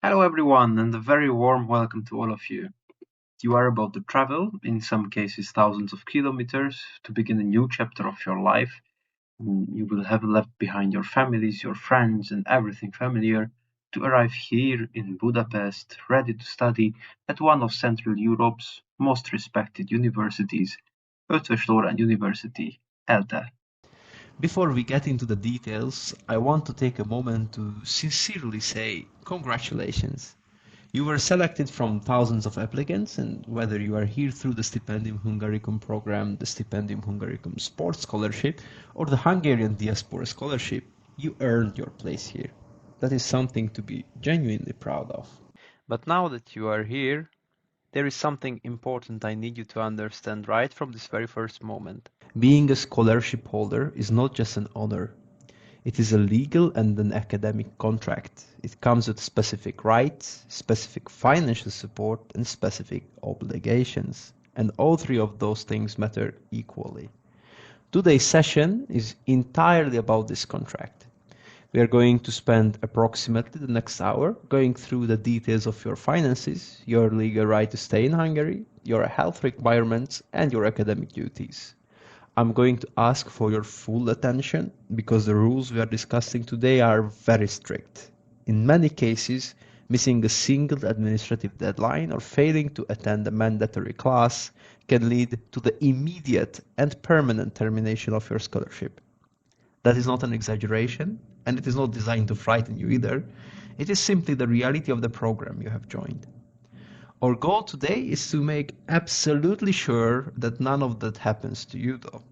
Hello everyone, and a very warm welcome to all of you. You are about to travel, in some cases thousands of kilometers, to begin a new chapter of your life. You will have left behind your families, your friends, and everything familiar to arrive here in Budapest, ready to study at one of Central Europe's most respected universities, Eötvös Loránd University, ELTE. Before we get into the details, I want to take a moment to sincerely say congratulations. You were selected from thousands of applicants, and whether you are here through the Stipendium Hungaricum program, the Stipendium Hungaricum Sport scholarship, or the Hungarian Diaspora scholarship, you earned your place here. That is something to be genuinely proud of. But now that you are here, there is something important I need you to understand right from this very first moment. Being a scholarship holder is not just an honor. It is a legal and an academic contract. It comes with specific rights, specific financial support, and specific obligations. And all three of those things matter equally. Today's session is entirely about this contract. We are going to spend approximately the next hour going through the details of your finances, your legal right to stay in Hungary, your health requirements, and your academic duties. I'm going to ask for your full attention because the rules we are discussing today are very strict. In many cases, missing a single administrative deadline or failing to attend a mandatory class can lead to the immediate and permanent termination of your scholarship. That is not an exaggeration, and it is not designed to frighten you either. It is simply the reality of the program you have joined. Our goal today is to make absolutely sure that none of that happens to you though.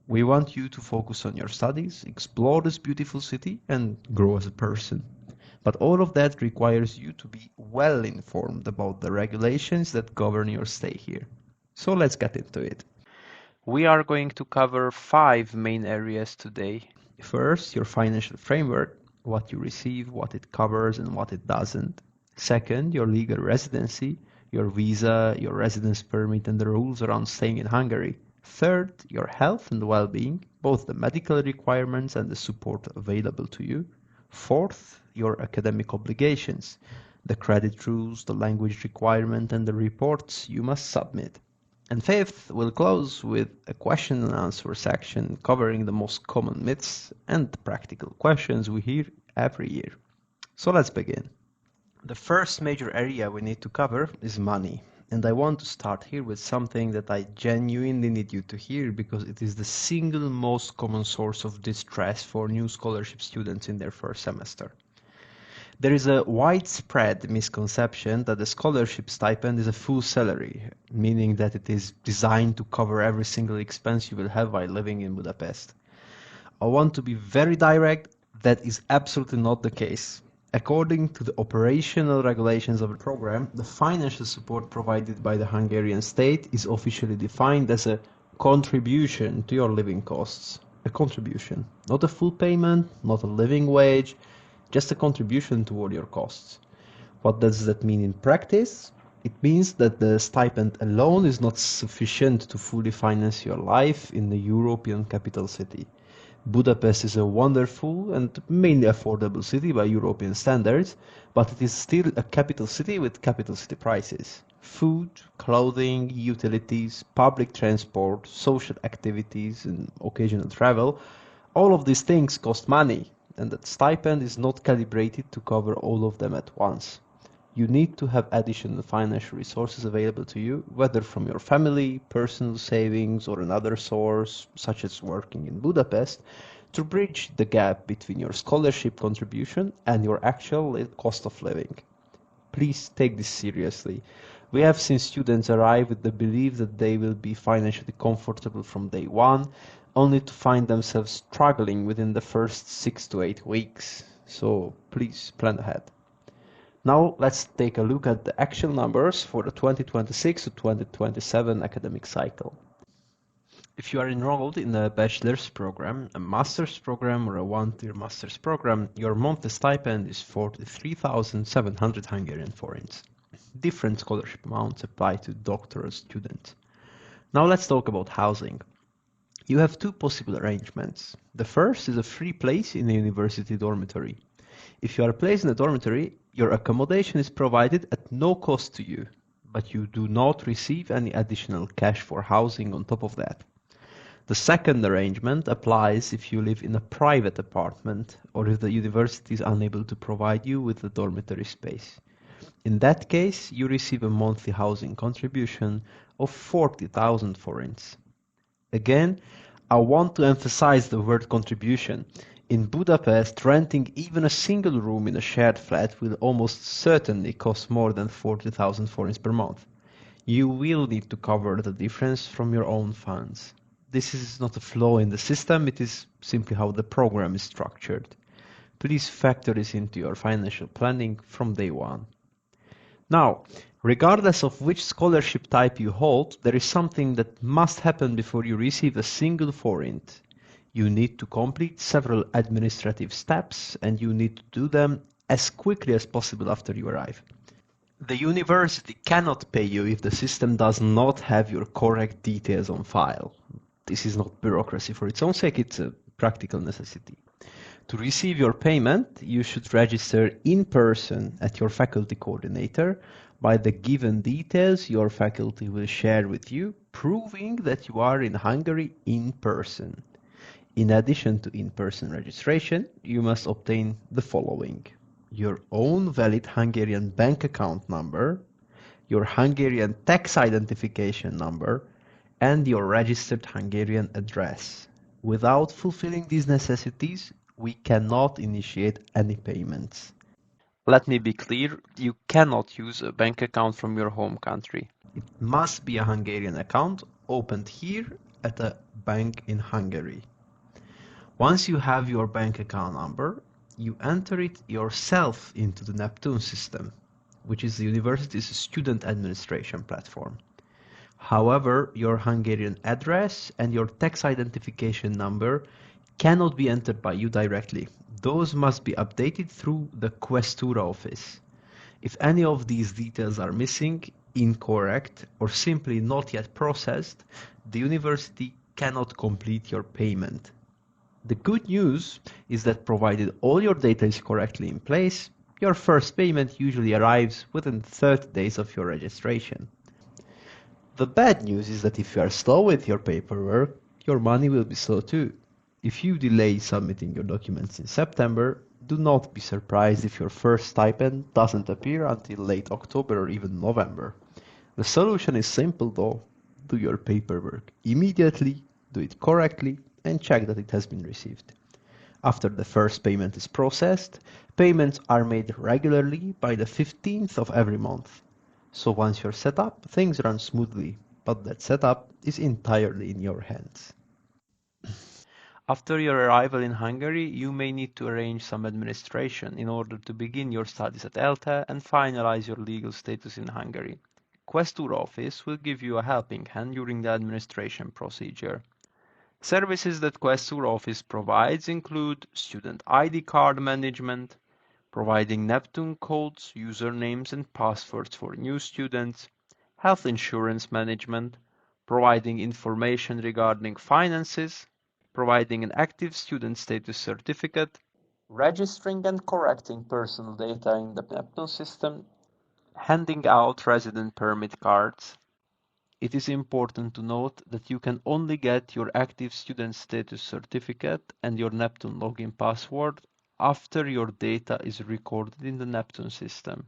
We want you to focus on your studies, explore this beautiful city, and grow as a person. But all of that requires you to be well informed about the regulations that govern your stay here. So let's get into it. We are going to cover 5 main areas today. First, your financial framework, what you receive, what it covers, and what it doesn't. Second, your legal residency, your visa, your residence permit, and the rules around staying in Hungary. Third, your health and well-being, both the medical requirements and the support available to you. Fourth, your academic obligations, the credit rules, the language requirement, and the reports you must submit. And fifth, we'll close with a question and answer section covering the most common myths and practical questions we hear every year. So let's begin. The first major area we need to cover is money. And I want to start here with something that I genuinely need you to hear because it is the single most common source of distress for new scholarship students in their first semester. There is a widespread misconception that the scholarship stipend is a full salary, meaning that it is designed to cover every single expense you will have while living in Budapest. I want to be very direct, that is absolutely not the case. According to the operational regulations of the program, the financial support provided by the Hungarian state is officially defined as a contribution to your living costs. A contribution, not a full payment, not a living wage, just a contribution toward your costs. What does that mean in practice? It means that the stipend alone is not sufficient to fully finance your life in the European capital city. Budapest is a wonderful and mainly affordable city by European standards, but it is still a capital city with capital city prices. Food, clothing, utilities, public transport, social activities, and occasional travel, all of these things cost money, and that stipend is not calibrated to cover all of them at once. You need to have additional financial resources available to you, whether from your family, personal savings, or another source, such as working in Budapest, to bridge the gap between your scholarship contribution and your actual cost of living. Please take this seriously. We have seen students arrive with the belief that they will be financially comfortable from day one, only to find themselves struggling within the first 6 to 8 weeks. So please plan ahead. Now let's take a look at the actual numbers for the 2026 to 2027 academic cycle. If you are enrolled in a bachelor's program, a master's program, or a one-tier master's program, your monthly stipend is 43,700 Hungarian forints. Different scholarship amounts apply to doctoral students. Now let's talk about housing. You have two possible arrangements. The first is a free place in a university dormitory. If you are placed in a dormitory, Your accommodation is provided at no cost to you, but you do not receive any additional cash for housing on top of that. The second arrangement applies if you live in a private apartment or if the university is unable to provide you with a dormitory space. In that case, you receive a monthly housing contribution of 40,000 forints. Again, I want to emphasize the word contribution. In Budapest, renting even a single room in a shared flat will almost certainly cost more than 40,000 forints per month. You will need to cover the difference from your own funds. This is not a flaw in the system, it is simply how the program is structured. Please factor this into your financial planning from day one. Now, regardless of which scholarship type you hold, there is something that must happen before you receive a single forint. You need to complete several administrative steps, and you need to do them as quickly as possible after you arrive. The university cannot pay you if the system does not have your correct details on file. This is not bureaucracy for its own sake, it's a practical necessity. To receive your payment, you should register in person at your faculty coordinator by the given details your faculty will share with you, proving that you are in Hungary in person. In addition to in-person registration, you must obtain the following: your own valid Hungarian bank account number, your Hungarian tax identification number, and your registered Hungarian address. Without fulfilling these necessities, we cannot initiate any payments. Let me be clear, you cannot use a bank account from your home country. It must be a Hungarian account opened here at a bank in Hungary. Once you have your bank account number, you enter it yourself into the Neptune system, which is the university's student administration platform. However, your Hungarian address and your tax identification number cannot be entered by you directly. Those must be updated through the Quaestura office. If any of these details are missing, incorrect, or simply not yet processed, the university cannot complete your payment. The good news is that provided all your data is correctly in place, your first payment usually arrives within 30 days of your registration. The bad news is that if you are slow with your paperwork, your money will be slow too. If you delay submitting your documents in September, do not be surprised if your first stipend doesn't appear until late October or even November. The solution is simple though. Do your paperwork immediately, do it correctly, and check that it has been received. After the first payment is processed, payments are made regularly by the 15th of every month. So once you're set up, things run smoothly, but that setup is entirely in your hands. After your arrival in Hungary, you may need to arrange some administration in order to begin your studies at ELTE and finalize your legal status in Hungary. Quaestura office will give you a helping hand during the administration procedure. Services that Quaestura office provides include student ID card management, providing Neptune codes, usernames and passwords for new students, health insurance management, providing information regarding finances, providing an active student status certificate, registering and correcting personal data in the Neptune system, handing out resident permit cards. It is important to note that you can only get your active student status certificate and your Neptune login password after your data is recorded in the Neptune system.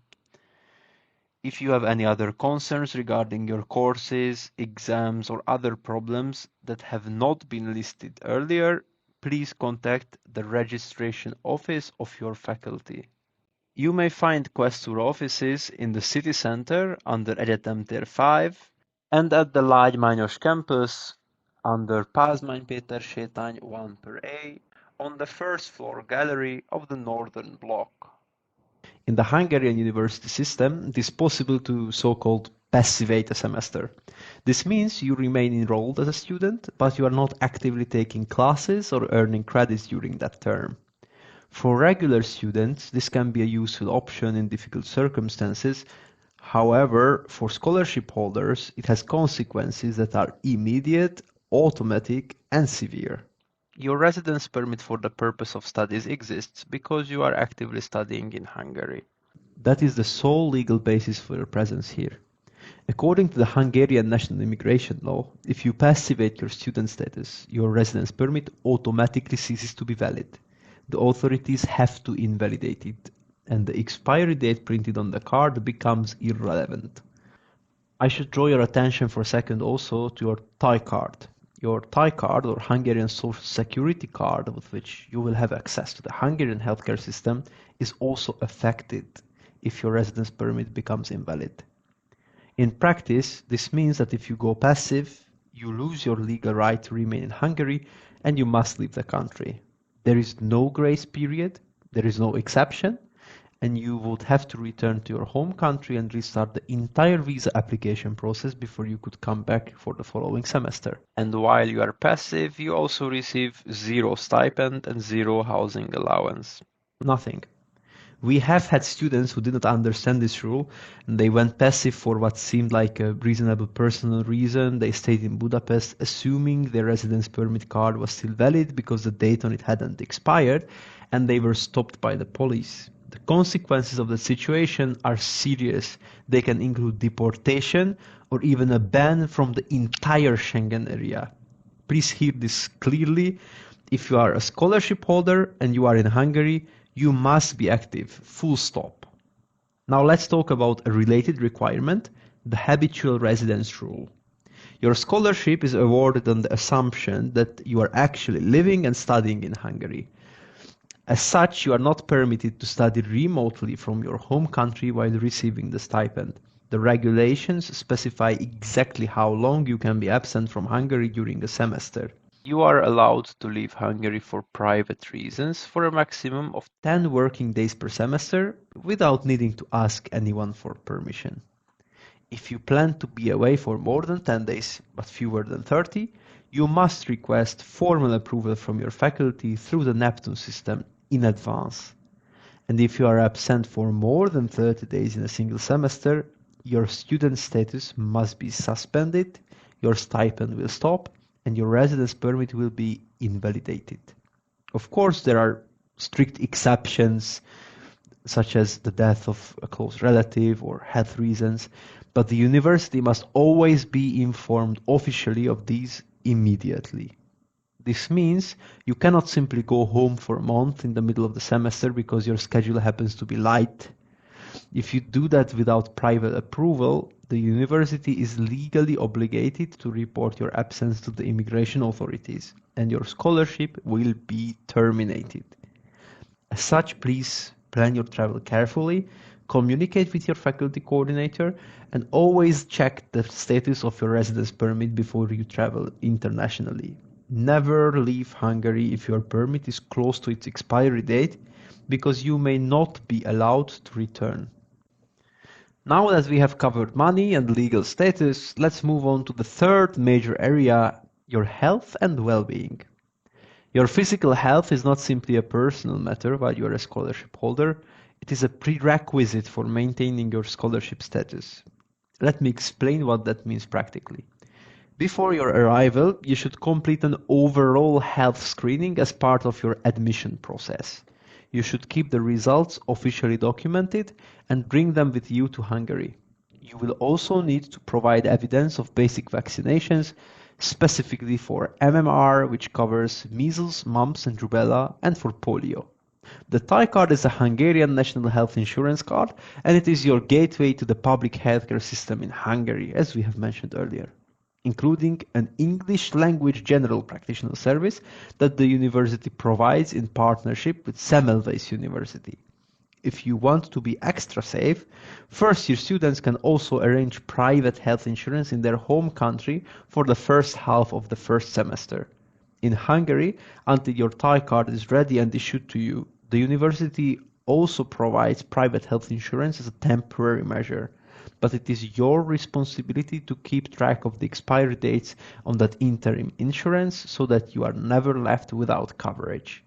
If you have any other concerns regarding your courses, exams, or other problems that have not been listed earlier, please contact the registration office of your faculty. You may find Quaestura offices in the city center under Egyetem tér 5 and at the Lágymányos campus under Pázmány Péter sétány 1/A on the first floor gallery of the northern block. In the Hungarian university system, it is possible to so-called passivate a semester. This means you remain enrolled as a student, but you are not actively taking classes or earning credits during that term. For regular students, this can be a useful option in difficult circumstances. However, for scholarship holders, it has consequences that are immediate, automatic, and severe. Your residence permit for the purpose of studies exists because you are actively studying in Hungary. That is the sole legal basis for your presence here. According to the Hungarian national immigration law, if you passivate your student status, your residence permit automatically ceases to be valid. The authorities have to invalidate it, and the expiry date printed on the card becomes irrelevant. I should draw your attention for a second also to your Thai card. Your Thai card or Hungarian social security card with which you will have access to the Hungarian healthcare system is also affected if your residence permit becomes invalid. In practice, this means that if you go passive, you lose your legal right to remain in Hungary and you must leave the country. There is no grace period, there is no exception, and you would have to return to your home country and restart the entire visa application process before you could come back for the following semester. And while you are passive, you also receive 0 stipend and 0 housing allowance. Nothing. We have had students who did not understand this rule and they went passive for what seemed like a reasonable personal reason. They stayed in Budapest assuming their residence permit card was still valid because the date on it hadn't expired, and they were stopped by the police. The consequences of the situation are serious. They can include deportation or even a ban from the entire Schengen area. Please hear this clearly. If you are a scholarship holder and you are in Hungary, you must be active, full stop. Now let's talk about a related requirement, the habitual residence rule. Your scholarship is awarded on the assumption that you are actually living and studying in Hungary. As such, you are not permitted to study remotely from your home country while receiving the stipend. The regulations specify exactly how long you can be absent from Hungary during a semester. You are allowed to leave Hungary for private reasons for a maximum of 10 working days per semester without needing to ask anyone for permission. If you plan to be away for more than 10 days but fewer than 30, you must request formal approval from your faculty through the Neptune system in advance. And if you are absent for more than 30 days in a single semester, your student status must be suspended, your stipend will stop, and your residence permit will be invalidated. Of course, there are strict exceptions, such as the death of a close relative or health reasons, but the university must always be informed officially of these immediately. This means you cannot simply go home for a month in the middle of the semester because your schedule happens to be light. If you do that without private approval, the university is legally obligated to report your absence to the immigration authorities, and your scholarship will be terminated. As such, please plan your travel carefully, communicate with your faculty coordinator, and always check the status of your residence permit before you travel internationally. Never leave Hungary if your permit is close to its expiry date, because you may not be allowed to return. Now that we have covered money and legal status, let's move on to the third major area, your health and well-being. Your physical health is not simply a personal matter while you are a scholarship holder, it is a prerequisite for maintaining your scholarship status. Let me explain what that means practically. Before your arrival, you should complete an overall health screening as part of your admission process. You should keep the results officially documented and bring them with you to Hungary. You will also need to provide evidence of basic vaccinations, specifically for MMR, which covers measles, mumps and rubella, and for polio. The Thai card is a Hungarian national health insurance card, and it is your gateway to the public healthcare system in Hungary, as we have mentioned earlier, including an English language general practitioner service that the university provides in partnership with Semmelweis University. If you want to be extra safe, first-year students can also arrange private health insurance in their home country for the first half of the first semester. In Hungary, until your Thai card is ready and issued to you, the university also provides private health insurance as a temporary measure. But it is your responsibility to keep track of the expiry dates on that interim insurance so that you are never left without coverage.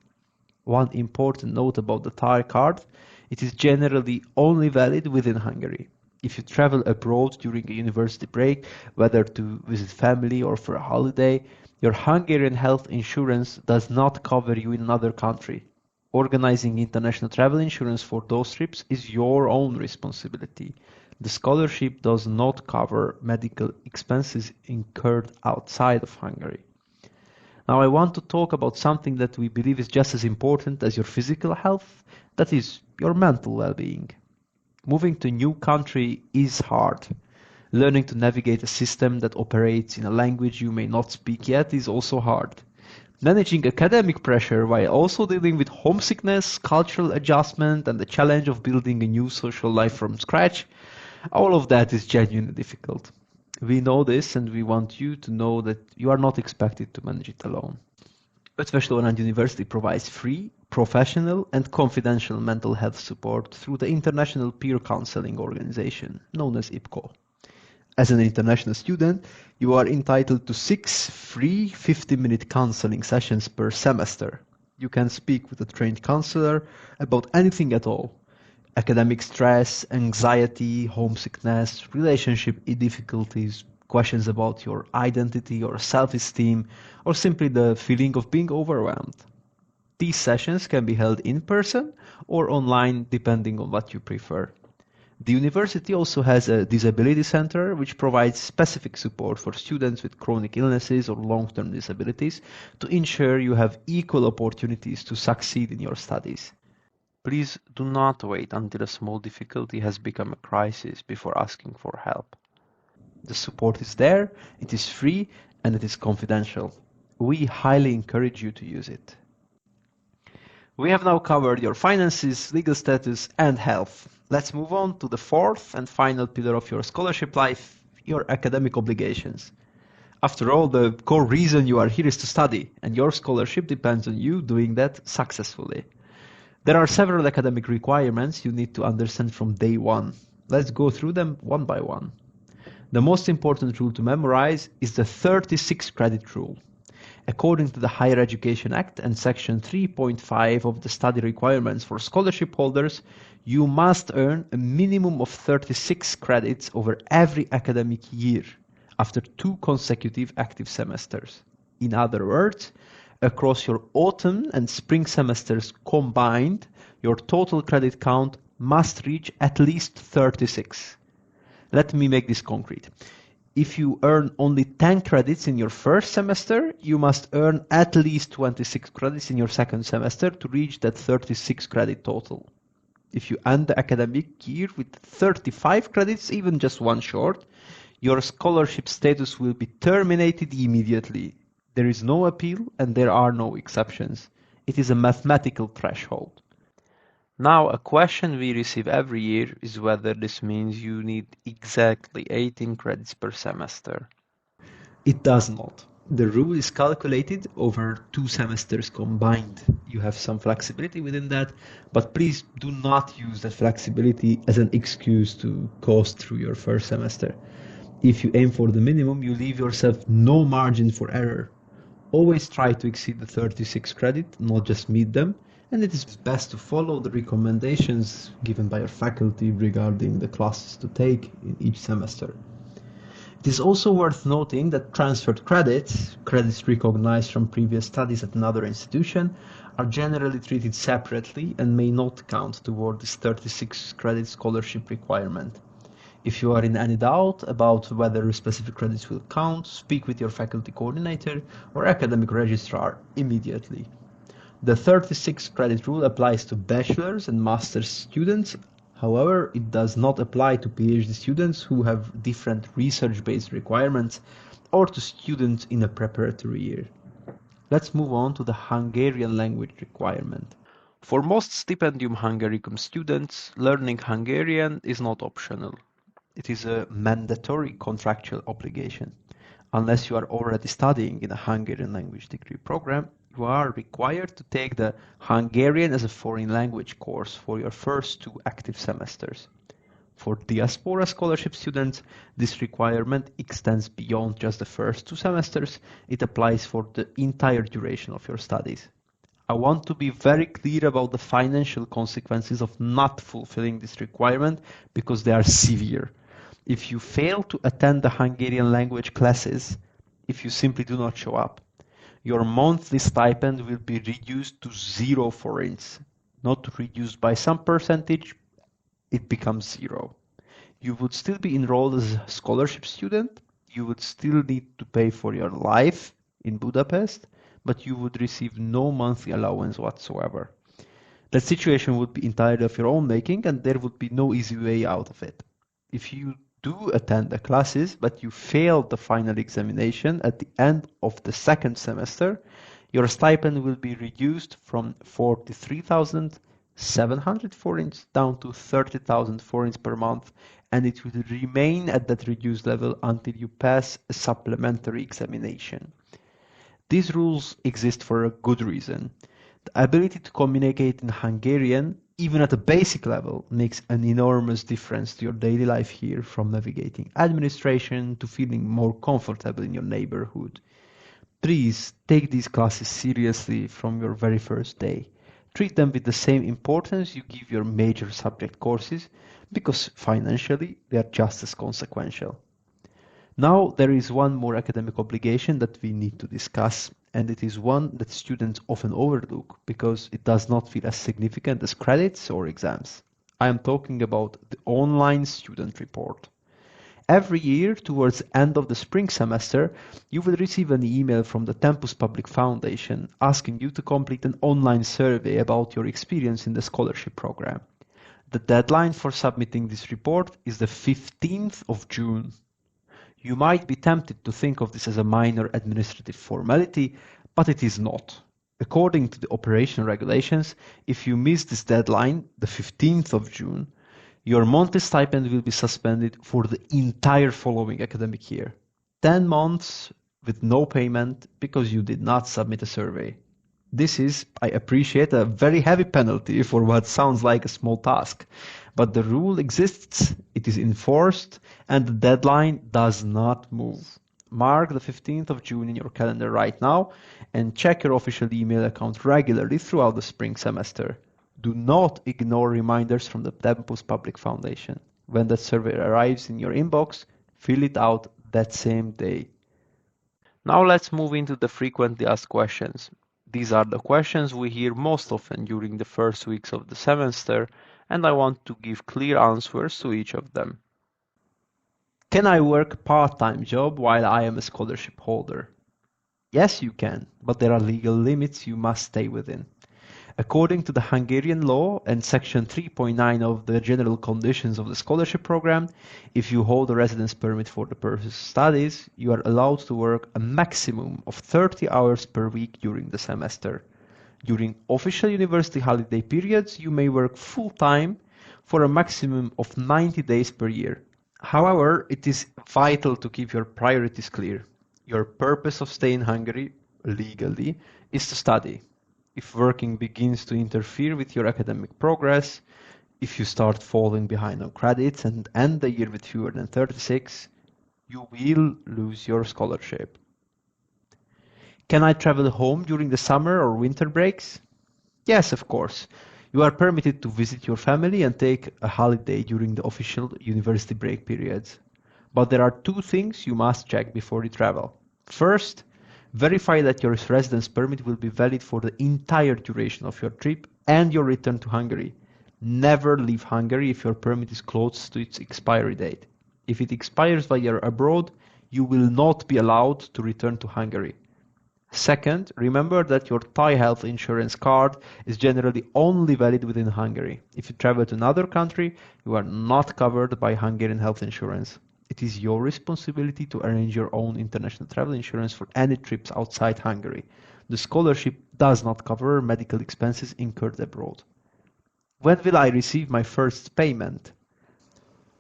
One important note about the Thai card, it is generally only valid within Hungary. If you travel abroad during a university break, whether to visit family or for a holiday, your Hungarian health insurance does not cover you in another country. Organizing international travel insurance for those trips is your own responsibility. The scholarship does not cover medical expenses incurred outside of Hungary. Now I want to talk about something that we believe is just as important as your physical health, that is your mental well-being. Moving to a new country is hard. Learning to navigate a system that operates in a language you may not speak yet is also hard. Managing academic pressure while also dealing with homesickness, cultural adjustment, and the challenge of building a new social life from scratch, all of that is genuinely difficult. We know this, and we want you to know that you are not expected to manage it alone. Eötvös Loránd University provides free, professional, and confidential mental health support through the International Peer Counseling Organization, known as IPCO. As an international student, you are entitled to 6 free 50-minute counseling sessions per semester. You can speak with a trained counselor about anything at all. Academic stress, anxiety, homesickness, relationship difficulties, questions about your identity or self-esteem, or simply the feeling of being overwhelmed. These sessions can be held in person or online depending on what you prefer. The university also has a disability center which provides specific support for students with chronic illnesses or long-term disabilities to ensure you have equal opportunities to succeed in your studies. Please do not wait until a small difficulty has become a crisis before asking for help. The support is there, it is free, and it is confidential. We highly encourage you to use it. We have now covered your finances, legal status, and health. Let's move on to the fourth and final pillar of your scholarship life, your academic obligations. After all, the core reason you are here is to study, and your scholarship depends on you doing that successfully. There are several academic requirements you need to understand from day one. Let's go through them one by one. The most important rule to memorize is the 36 credit rule. According to the Higher Education Act and Section 3.5 of the study requirements for scholarship holders, you must earn a minimum of 36 credits over every academic year after 2 consecutive active semesters. In other words, across your autumn and spring semesters combined, your total credit count must reach at least 36. Let me make this concrete. If you earn only 10 credits in your first semester, you must earn at least 26 credits in your second semester to reach that 36 credit total. If you end the academic year with 35 credits, even just one short, your scholarship status will be terminated immediately. There is no appeal and there are no exceptions. It is a mathematical threshold. Now, a question we receive every year is whether this means you need exactly 18 credits per semester. It does not. The rule is calculated over 2 semesters combined. You have some flexibility within that, but please do not use that flexibility as an excuse to coast through your first semester. If you aim for the minimum, you leave yourself no margin for error. Always try to exceed the 36 credit, not just meet them, and it is best to follow the recommendations given by your faculty regarding the classes to take in each semester. It is also worth noting that transferred credits, credits recognized from previous studies at another institution, are generally treated separately and may not count toward this 36 credit scholarship requirement. If you are in any doubt about whether specific credits will count, speak with your faculty coordinator or academic registrar immediately. The 36 credit rule applies to bachelor's and master's students. However, it does not apply to PhD students who have different research-based requirements or to students in a preparatory year. Let's move on to the Hungarian language requirement. For most Stipendium Hungaricum students, learning Hungarian is not optional. It is a mandatory contractual obligation. Unless you are already studying in a Hungarian language degree program, you are required to take the Hungarian as a foreign language course for your first 2 active semesters. For Diaspora scholarship students, this requirement extends beyond just the first 2 semesters. It applies for the entire duration of your studies. I want to be very clear about the financial consequences of not fulfilling this requirement because they are severe. If you fail to attend the Hungarian language classes, if you simply do not show up, Your monthly stipend will be reduced to 0 forints, not reduced by some percentage, it becomes 0. You would still be enrolled as a scholarship student, you would still need to pay for your life in Budapest, but you would receive no monthly allowance whatsoever. That situation would be entirely of your own making and there would be no easy way out of it. If you do attend the classes, but you failed the final examination at the end of the second semester, your stipend will be reduced from 43,700 forints down to 30,000 forints per month, and it will remain at that reduced level until you pass a supplementary examination. These rules exist for a good reason. The ability to communicate in Hungarian, even at a basic level, makes an enormous difference to your daily life here, from navigating administration to feeling more comfortable in your neighborhood. Please take these classes seriously from your very first day. Treat them with the same importance you give your major subject courses, because financially they are just as consequential. Now there is one more academic obligation that we need to discuss, and it is one that students often overlook because it does not feel as significant as credits or exams. I am talking about the online student report. Every year, towards the end of the spring semester, you will receive an email from the Tempus Public Foundation asking you to complete an online survey about your experience in the scholarship program. The deadline for submitting this report is the 15th of June. You might be tempted to think of this as a minor administrative formality, but it is not. According to the operational regulations, if you miss this deadline, the 15th of June, your monthly stipend will be suspended for the entire following academic year. 10 months with no payment because you did not submit a survey. This is, I appreciate, a very heavy penalty for what sounds like a small task. But the rule exists, it is enforced, and the deadline does not move. Mark the 15th of June in your calendar right now and check your official email account regularly throughout the spring semester. Do not ignore reminders from the Tempus Public Foundation. When that survey arrives in your inbox, fill it out that same day. Now let's move into the frequently asked questions. These are the questions we hear most often during the first weeks of the semester, and I want to give clear answers to each of them. Can I work a part-time job while I am a scholarship holder? Yes, you can, but there are legal limits you must stay within. According to the Hungarian law and Section 3.9 of the General Conditions of the Scholarship Program, if you hold a residence permit for the purpose of studies, you are allowed to work a maximum of 30 hours per week during the semester. During official university holiday periods, you may work full-time for a maximum of 90 days per year. However, it is vital to keep your priorities clear. Your purpose of staying in Hungary, legally, is to study. If working begins to interfere with your academic progress, if you start falling behind on credits and end the year with fewer than 36, you will lose your scholarship. Can I travel home during the summer or winter breaks? Yes, of course. You are permitted to visit your family and take a holiday during the official university break periods. But there are two things you must check before you travel. First, verify that your residence permit will be valid for the entire duration of your trip and your return to Hungary. Never leave Hungary if your permit is close to its expiry date. If it expires while you are abroad, you will not be allowed to return to Hungary. Second, remember that your Thai health insurance card is generally only valid within Hungary. If you travel to another country, you are not covered by Hungarian health insurance. It is your responsibility to arrange your own international travel insurance for any trips outside Hungary. The scholarship does not cover medical expenses incurred abroad. When will I receive my first payment?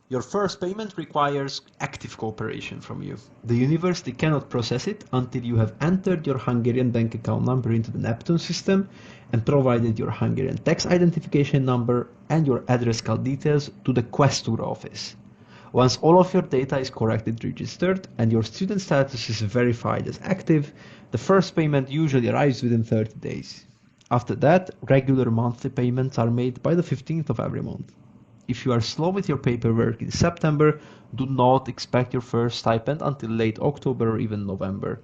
Your first payment requires active cooperation from you. The university cannot process it until you have entered your Hungarian bank account number into the Neptune system and provided your Hungarian tax identification number and your address card details to the Quaestura office. Once all of your data is correctly registered and your student status is verified as active, the first payment usually arrives within 30 days. After that, regular monthly payments are made by the 15th of every month. If you are slow with your paperwork in September, do not expect your first stipend until late October or even November.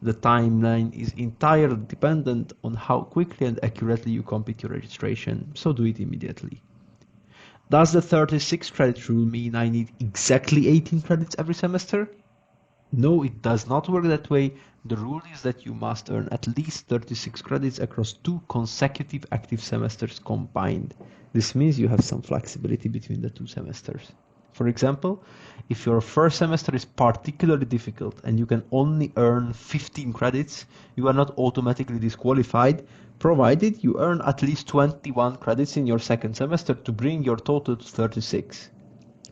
The timeline is entirely dependent on how quickly and accurately you complete your registration, so do it immediately. Does the 36 credit rule mean I need exactly 18 credits every semester? No, it does not work that way. The rule is that you must earn at least 36 credits across 2 consecutive active semesters combined. This means you have some flexibility between the 2 semesters. For example, if your first semester is particularly difficult and you can only earn 15 credits, you are not automatically disqualified, provided you earn at least 21 credits in your second semester to bring your total to 36.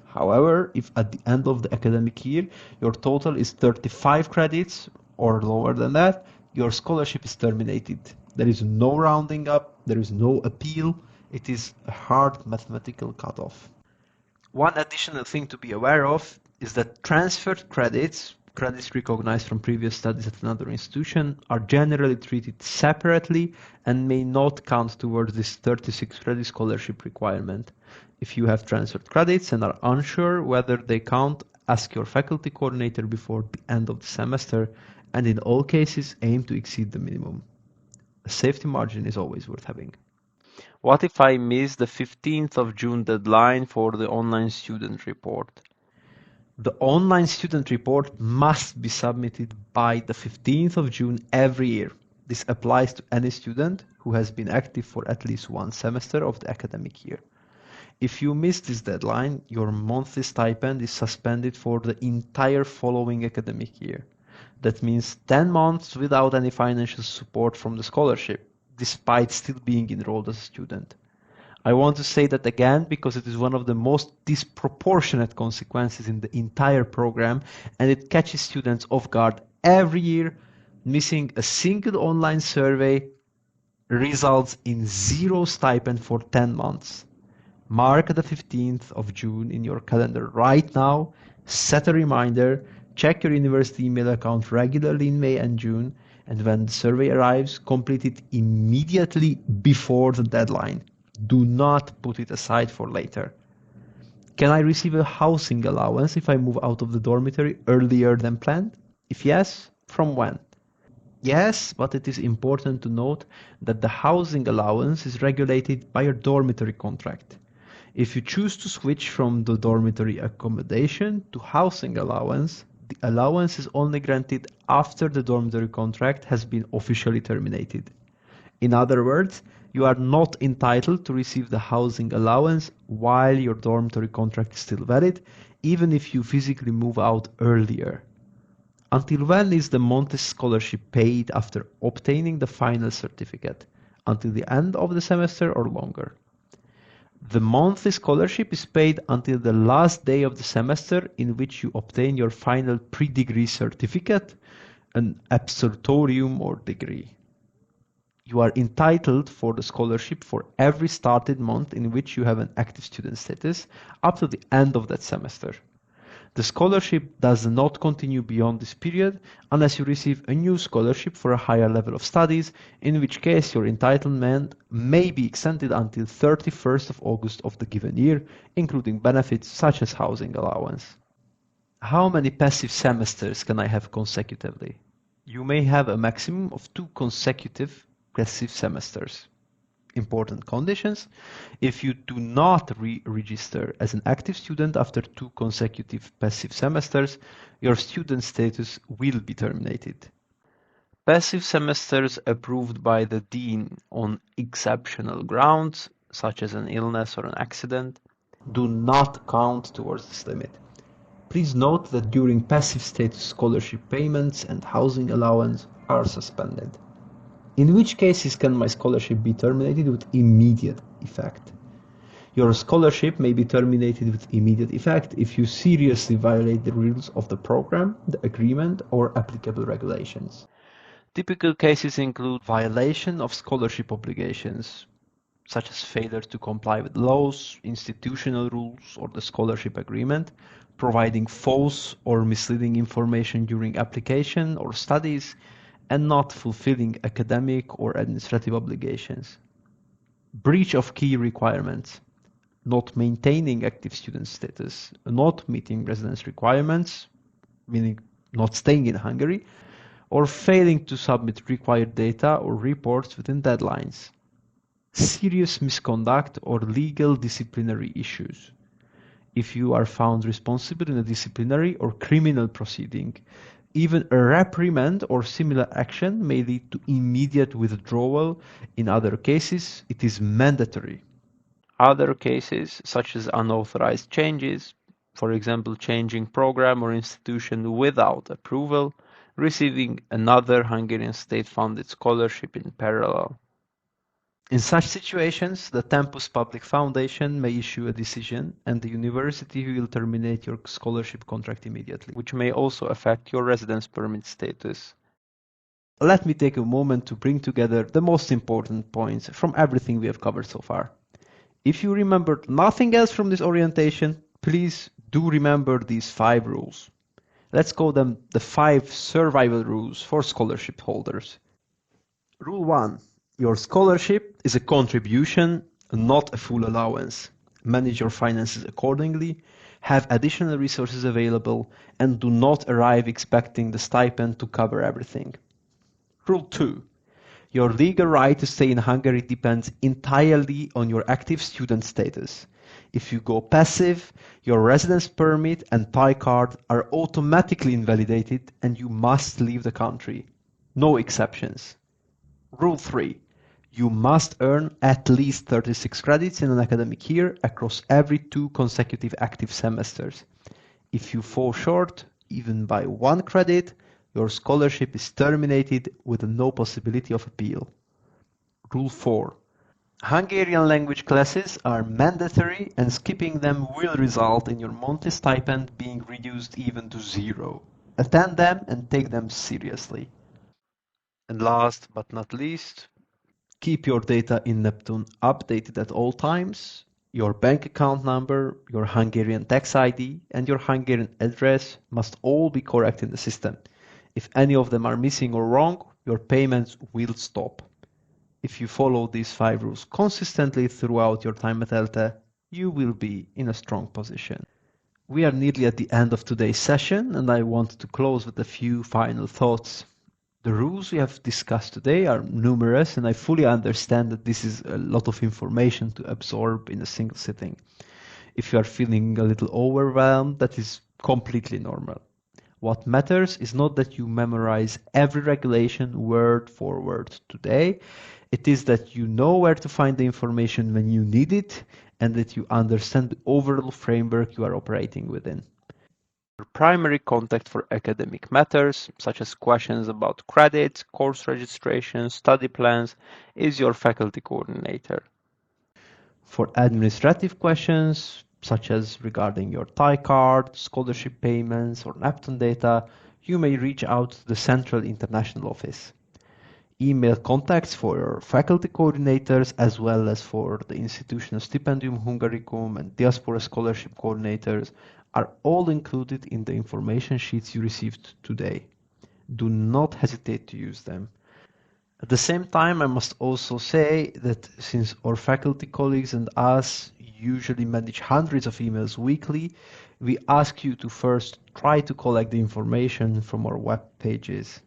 However, if at the end of the academic year your total is 35 credits or lower than that, your scholarship is terminated. There is no rounding up, there is no appeal, it is a hard mathematical cutoff. One additional thing to be aware of is that transferred credits recognized from previous studies at another institution, are generally treated separately and may not count towards this 36 credit scholarship requirement. If you have transferred credits and are unsure whether they count, ask your faculty coordinator before the end of the semester, and in all cases aim to exceed the minimum. A safety margin is always worth having. What if I miss the 15th of June deadline for the online student report? The online student report must be submitted by the 15th of June every year. This applies to any student who has been active for at least one semester of the academic year. If you miss this deadline, your monthly stipend is suspended for the entire following academic year. That means 10 months without any financial support from the scholarship, despite still being enrolled as a student. I want to say that again because it is one of the most disproportionate consequences in the entire program, and it catches students off guard every year. Missing a single online survey results in 0 stipend for 10 months. Mark the 15th of June in your calendar right now, set a reminder, check your university email account regularly in May and June, and when the survey arrives, complete it immediately before the deadline. Do not put it aside for later. Can I receive a housing allowance if I move out of the dormitory earlier than planned? If yes, from when? Yes, but it is important to note that the housing allowance is regulated by your dormitory contract. If you choose to switch from the dormitory accommodation to housing allowance, the allowance is only granted after the dormitory contract has been officially terminated. In other words, you are not entitled to receive the housing allowance while your dormitory contract is still valid, even if you physically move out earlier. Until when is the monthly scholarship paid after obtaining the final certificate? Until the end of the semester or longer? The monthly scholarship is paid until the last day of the semester in which you obtain your final pre-degree certificate, an absolutorium or degree. You are entitled for the scholarship for every started month in which you have an active student status up to the end of that semester. The scholarship does not continue beyond this period unless you receive a new scholarship for a higher level of studies, in which case your entitlement may be extended until 31st of August of the given year, including benefits such as housing allowance. How many passive semesters can I have consecutively? You may have a maximum of 2 consecutive passive semesters. Important conditions: if you do not re-register as an active student after 2 consecutive passive semesters, your student status will be terminated. Passive semesters approved by the dean on exceptional grounds, such as an illness or an accident, do not count towards this limit. Please note that during passive status scholarship payments and housing allowance are suspended. In which cases can my scholarship be terminated with immediate effect? Your scholarship may be terminated with immediate effect if you seriously violate the rules of the program, the agreement, or applicable regulations. Typical cases include violation of scholarship obligations, such as failure to comply with laws, institutional rules, or the scholarship agreement, providing false or misleading information during application or studies, and not fulfilling academic or administrative obligations. Breach of key requirements, not maintaining active student status, not meeting residence requirements, meaning not staying in Hungary, or failing to submit required data or reports within deadlines. Serious misconduct or legal disciplinary issues. If you are found responsible in a disciplinary or criminal proceeding, even a reprimand or similar action may lead to immediate withdrawal. In other cases, it is mandatory. Other cases, such as unauthorized changes, for example changing program or institution without approval, receiving another Hungarian state-funded scholarship in parallel. In such situations, the Tempus Public Foundation may issue a decision and the university will terminate your scholarship contract immediately, which may also affect your residence permit status. Let me take a moment to bring together the most important points from everything we have covered so far. If you remembered nothing else from this orientation, please do remember these 5 rules. Let's call them the 5 survival rules for scholarship holders. Rule 1. Your scholarship is a contribution, not a full allowance. Manage your finances accordingly, have additional resources available, and do not arrive expecting the stipend to cover everything. Rule 2. Your legal right to stay in Hungary depends entirely on your active student status. If you go passive, your residence permit and Thai card are automatically invalidated and you must leave the country. No exceptions. Rule 3. You must earn at least 36 credits in an academic year across every 2 consecutive active semesters. If you fall short, even by 1 credit, your scholarship is terminated with no possibility of appeal. Rule 4. Hungarian language classes are mandatory and skipping them will result in your monthly stipend being reduced even to 0. Attend them and take them seriously. And last but not least, keep your data in Neptune updated at all times. Your bank account number, your Hungarian tax ID, and your Hungarian address must all be correct in the system. If any of them are missing or wrong, your payments will stop. If you follow these 5 rules consistently throughout your time at ELTE, you will be in a strong position. We are nearly at the end of today's session, and I want to close with a few final thoughts. The rules we have discussed today are numerous, and I fully understand that this is a lot of information to absorb in a single sitting. If you are feeling a little overwhelmed, that is completely normal. What matters is not that you memorize every regulation word for word today. It is that you know where to find the information when you need it and that you understand the overall framework you are operating within. Your primary contact for academic matters, such as questions about credits, course registration, study plans, is your faculty coordinator. For administrative questions, such as regarding your Thai card, scholarship payments, or Neptune data, you may reach out to the Central International Office. Email contacts for your faculty coordinators as well as for the institutional Stipendium Hungaricum and Diaspora scholarship coordinators are all included in the information sheets you received today. Do not hesitate to use them. At the same time, I must also say that since our faculty colleagues and us usually manage hundreds of emails weekly, we ask you to first try to collect the information from our web pages.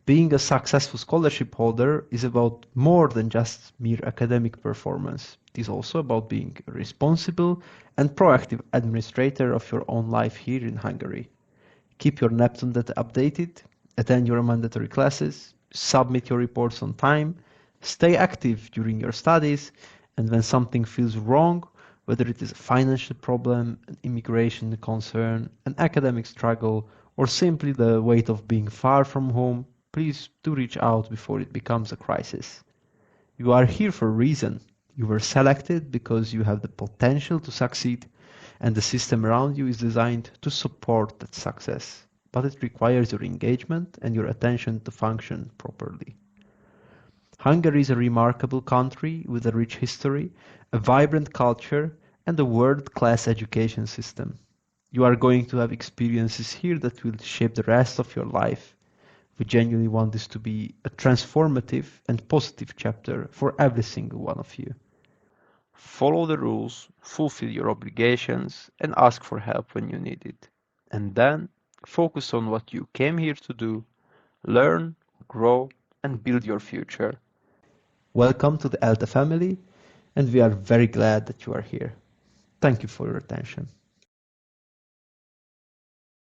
Being a successful scholarship holder is about more than just mere academic performance. It is also about being a responsible and proactive administrator of your own life here in Hungary. Keep your Neptune data updated, attend your mandatory classes, submit your reports on time, stay active during your studies, and when something feels wrong, whether it is a financial problem, an immigration concern, an academic struggle, or simply the weight of being far from home, please do reach out before it becomes a crisis. You are here for a reason. You were selected because you have the potential to succeed, and the system around you is designed to support that success. But it requires your engagement and your attention to function properly. Hungary is a remarkable country with a rich history, a vibrant culture, and a world-class education system. You are going to have experiences here that will shape the rest of your life. We genuinely want this to be a transformative and positive chapter for every single one of you. Follow the rules, fulfill your obligations, and ask for help when you need it. And then focus on what you came here to do, Learn, grow, and build your future. Welcome to the ELTE family, and we are very glad that you are here. Thank you for your attention.